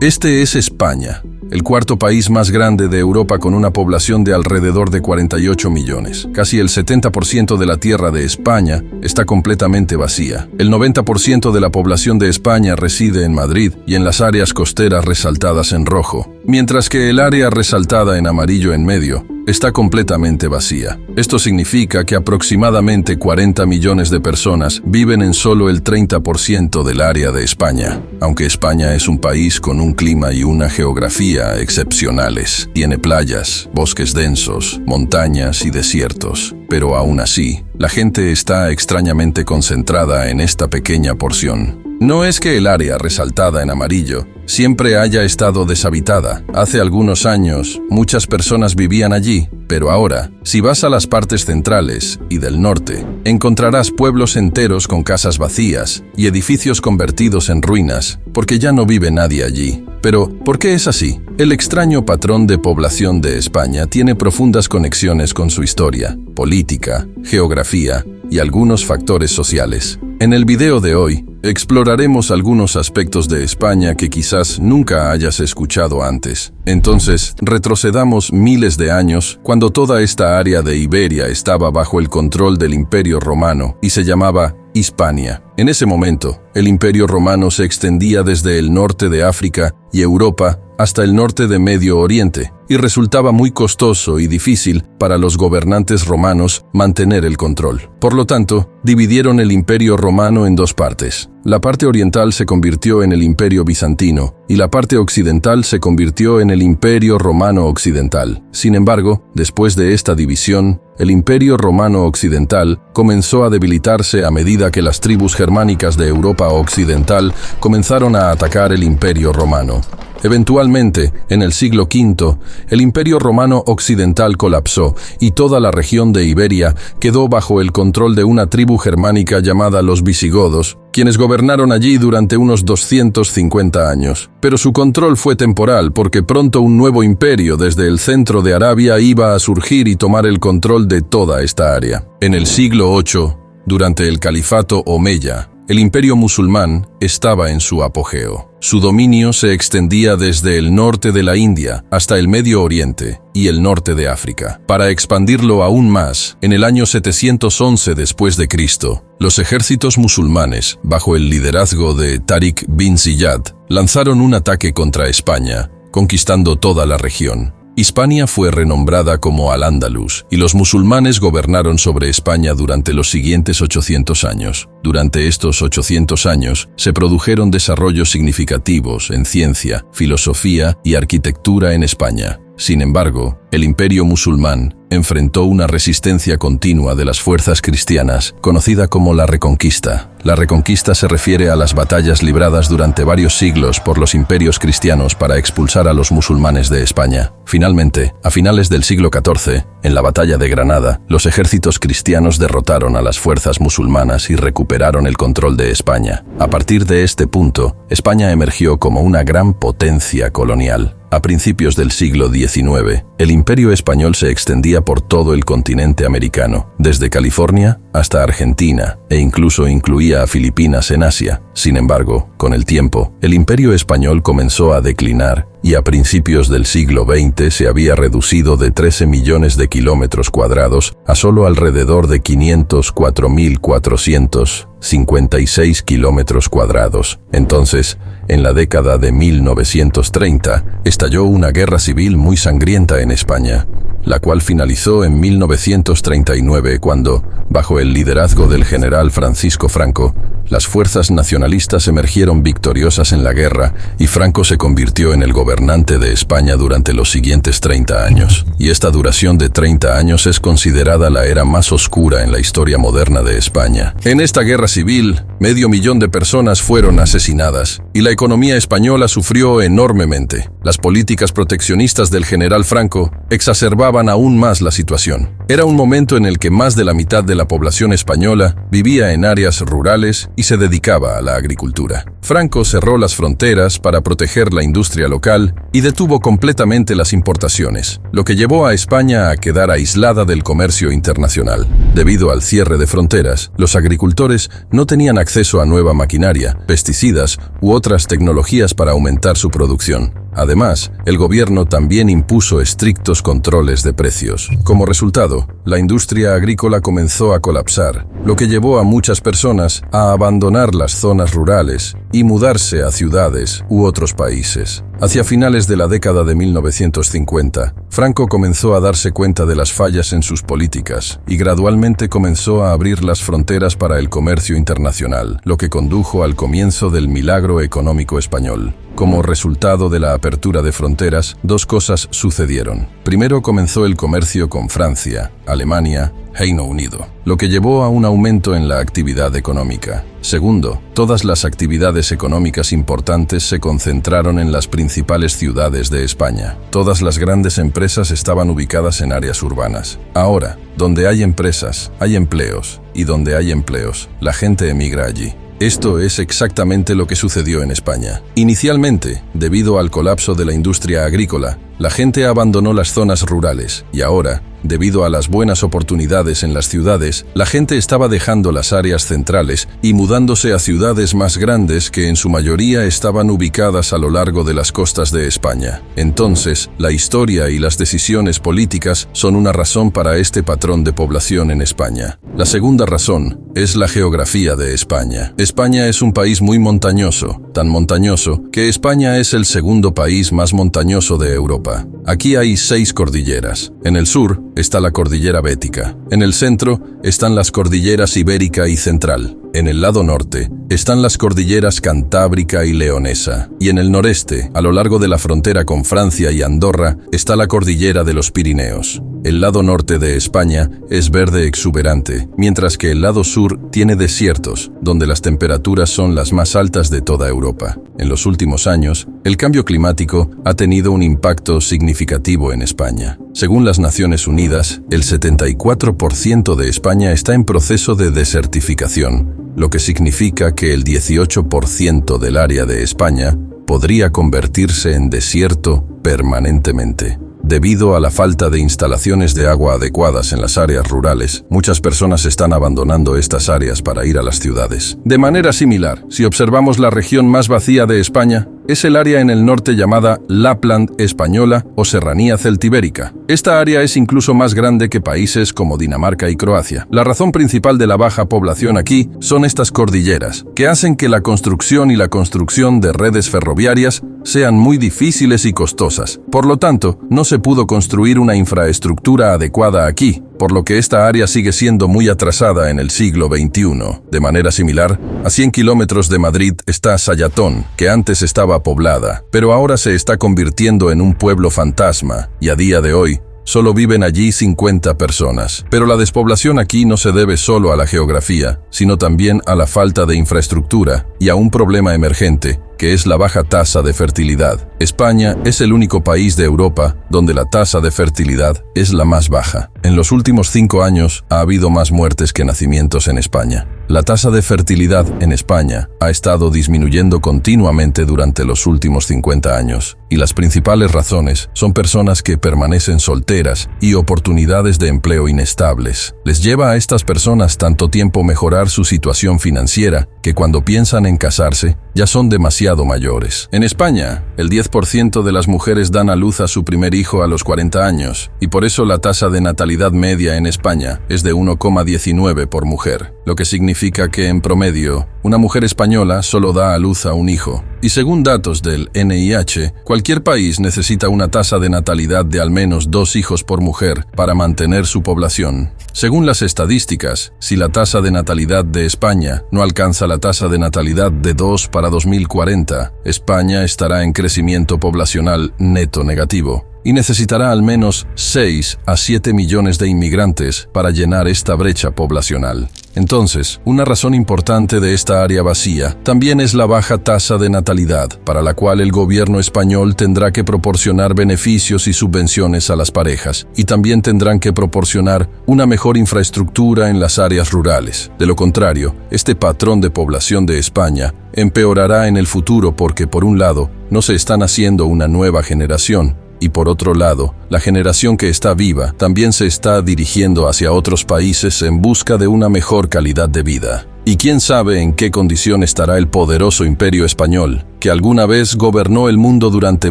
Este es España, el cuarto país más grande de Europa con una población de alrededor de 48 millones. Casi el 70% de la tierra de España está completamente vacía. El 90% de la población de España reside en Madrid y en las áreas costeras resaltadas en rojo, mientras que el área resaltada en amarillo en medio está completamente vacía. Esto significa que aproximadamente 40 millones de personas viven en solo el 30% del área de España. Aunque España es un país con un clima y una geografía excepcionales, tiene playas, bosques densos, montañas y desiertos, pero aún así, la gente está extrañamente concentrada en esta pequeña porción. No es que el área resaltada en amarillo siempre haya estado deshabitada. Hace algunos años, muchas personas vivían allí, pero ahora, si vas a las partes centrales y del norte, encontrarás pueblos enteros con casas vacías y edificios convertidos en ruinas, porque ya no vive nadie allí. Pero, ¿por qué es así? El extraño patrón de población de España tiene profundas conexiones con su historia, política, geografía y algunos factores sociales. En el video de hoy, exploraremos algunos aspectos de España que quizás nunca hayas escuchado antes. Entonces, retrocedamos miles de años cuando toda esta área de Iberia estaba bajo el control del Imperio Romano y se llamaba Hispania. En ese momento, el Imperio Romano se extendía desde el norte de África y Europa hasta el norte de Medio Oriente, y resultaba muy costoso y difícil para los gobernantes romanos mantener el control. Por lo tanto, dividieron el Imperio Romano en dos partes. La parte oriental se convirtió en el Imperio Bizantino y la parte occidental se convirtió en el Imperio Romano Occidental. Sin embargo, después de esta división, el Imperio Romano Occidental comenzó a debilitarse a medida que las tribus germánicas de Europa Occidental comenzaron a atacar el Imperio Romano. Eventualmente, en el siglo V, el Imperio Romano Occidental colapsó y toda la región de Iberia quedó bajo el control de una tribu germánica llamada los visigodos, quienes gobernaron allí durante unos 250 años. Pero su control fue temporal porque pronto un nuevo imperio desde el centro de Arabia iba a surgir y tomar el control de toda esta área. En el siglo VIII, durante el califato omeya, el imperio musulmán estaba en su apogeo. Su dominio se extendía desde el norte de la India hasta el Medio Oriente y el norte de África. Para expandirlo aún más, en el año 711 después de Cristo, los ejércitos musulmanes, bajo el liderazgo de Tariq bin Ziyad, lanzaron un ataque contra España, conquistando toda la región. Hispania fue renombrada como Al-Ándalus y los musulmanes gobernaron sobre España durante los siguientes 800 años. Durante estos 800 años se produjeron desarrollos significativos en ciencia, filosofía y arquitectura en España. Sin embargo, el imperio musulmán enfrentó una resistencia continua de las fuerzas cristianas, conocida como la Reconquista. La Reconquista se refiere a las batallas libradas durante varios siglos por los imperios cristianos para expulsar a los musulmanes de España. Finalmente, a finales del siglo XIV, en la batalla de Granada, los ejércitos cristianos derrotaron a las fuerzas musulmanas y recuperaron el control de España. A partir de este punto, España emergió como una gran potencia colonial. A principios del siglo XIX, el imperio español se extendía por todo el continente americano, desde California hasta Argentina, e incluso incluía a Filipinas en Asia. Sin embargo, con el tiempo, el imperio español comenzó a declinar y a principios del siglo XX se había reducido de 13 millones de kilómetros cuadrados a solo alrededor de 504.456 kilómetros cuadrados. Entonces, en la década de 1930, estalló una guerra civil muy sangrienta en España, la cual finalizó en 1939 cuando, bajo el liderazgo del general Francisco Franco, las fuerzas nacionalistas emergieron victoriosas en la guerra y Franco se convirtió en el gobernante de España durante los siguientes 30 años. Y esta duración de 30 años es considerada la era más oscura en la historia moderna de España. En esta guerra civil, 500.000 de personas fueron asesinadas y la economía española sufrió enormemente. Las políticas proteccionistas del general Franco exacerbaban aún más la situación. Era un momento en el que más de la mitad de la población española vivía en áreas rurales y se dedicaba a la agricultura. Franco cerró las fronteras para proteger la industria local y detuvo completamente las importaciones, lo que llevó a España a quedar aislada del comercio internacional. Debido al cierre de fronteras, los agricultores no tenían acceso a nueva maquinaria, pesticidas u otras tecnologías para aumentar su producción. Además, el gobierno también impuso estrictos controles de precios. Como resultado, la industria agrícola comenzó a colapsar, lo que llevó a muchas personas a abandonar las zonas rurales y mudarse a ciudades u otros países. Hacia finales de la década de 1950, Franco comenzó a darse cuenta de las fallas en sus políticas y gradualmente comenzó a abrir las fronteras para el comercio internacional, lo que condujo al comienzo del milagro económico español. Como resultado de la apertura de fronteras, dos cosas sucedieron. Primero comenzó el comercio con Francia, Alemania, Reino Unido, lo que llevó a un aumento en la actividad económica. Segundo, todas las actividades económicas importantes se concentraron en las principales ciudades de España. Todas las grandes empresas estaban ubicadas en áreas urbanas. Ahora, donde hay empresas, hay empleos, y donde hay empleos, la gente emigra allí. Esto es exactamente lo que sucedió en España. Inicialmente, debido al colapso de la industria agrícola, la gente abandonó las zonas rurales y ahora, debido a las buenas oportunidades en las ciudades, la gente estaba dejando las áreas centrales y mudándose a ciudades más grandes que en su mayoría estaban ubicadas a lo largo de las costas de España. Entonces, la historia y las decisiones políticas son una razón para este patrón de población en España. La segunda razón es la geografía de España. España es un país muy montañoso, tan montañoso que España es el segundo país más montañoso de Europa. Aquí hay 6 cordilleras. En el sur está la cordillera Bética. En el centro están las cordilleras Ibérica y Central. En el lado norte están las cordilleras Cantábrica y Leonesa. Y en el noreste, a lo largo de la frontera con Francia y Andorra, está la cordillera de los Pirineos. El lado norte de España es verde exuberante, mientras que el lado sur tiene desiertos, donde las temperaturas son las más altas de toda Europa. En los últimos años, el cambio climático ha tenido un impacto significativo en España. Según las Naciones Unidas, el 74% de España está en proceso de desertificación, lo que significa que el 18% del área de España podría convertirse en desierto permanentemente. Debido a la falta de instalaciones de agua adecuadas en las áreas rurales, muchas personas están abandonando estas áreas para ir a las ciudades. De manera similar, si observamos la región más vacía de España, es el área en el norte llamada Lapland española o Serranía celtibérica. Esta área es incluso más grande que países como Dinamarca y Croacia. La razón principal de la baja población aquí son estas cordilleras, que hacen que la construcción de redes ferroviarias sean muy difíciles y costosas. Por lo tanto, no se pudo construir una infraestructura adecuada aquí, por lo que esta área sigue siendo muy atrasada en el siglo XXI. De manera similar, a 100 kilómetros de Madrid está Sayatón, que antes estaba poblada, pero ahora se está convirtiendo en un pueblo fantasma, y a día de hoy, solo viven allí 50 personas. Pero la despoblación aquí no se debe solo a la geografía, sino también a la falta de infraestructura y a un problema emergente, que es la baja tasa de fertilidad. España es el único país de Europa donde la tasa de fertilidad es la más baja. En los últimos 5 años ha habido más muertes que nacimientos en España. La tasa de fertilidad en España ha estado disminuyendo continuamente durante los últimos 50 años, y las principales razones son personas que permanecen solteras y oportunidades de empleo inestables. Les lleva a estas personas tanto tiempo mejorar su situación financiera que cuando piensan en casarse, ya son demasiado mayores. En España, el 10% de las mujeres dan a luz a su primer hijo a los 40 años, y por eso la tasa de natalidad media en España es de 1,19 por mujer, lo que significa que, en promedio, una mujer española solo da a luz a un hijo. Y según datos del NIH, cualquier país necesita una tasa de natalidad de al menos 2 hijos por mujer para mantener su población. Según las estadísticas, si la tasa de natalidad de España no alcanza la tasa de natalidad de 2 para 2040, España estará en crecimiento poblacional neto negativo y necesitará al menos 6 a 7 millones de inmigrantes para llenar esta brecha poblacional. Entonces, una razón importante de esta área vacía también es la baja tasa de natalidad, para la cual el gobierno español tendrá que proporcionar beneficios y subvenciones a las parejas, y también tendrán que proporcionar una mejor infraestructura en las áreas rurales. De lo contrario, este patrón de población de España empeorará en el futuro porque, por un lado, no se está haciendo una nueva generación, y por otro lado, la generación que está viva también se está dirigiendo hacia otros países en busca de una mejor calidad de vida. Y quién sabe en qué condición estará el poderoso imperio español, que alguna vez gobernó el mundo durante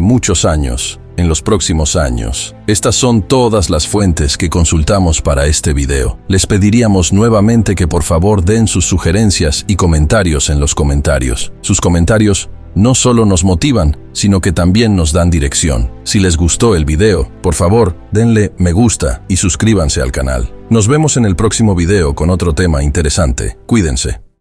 muchos años, en los próximos años. Estas son todas las fuentes que consultamos para este video. Les pediríamos nuevamente que por favor den sus sugerencias y comentarios en los comentarios. Sus comentarios no solo nos motivan, sino que también nos dan dirección. Si les gustó el video, por favor, denle me gusta y suscríbanse al canal. Nos vemos en el próximo video con otro tema interesante. Cuídense.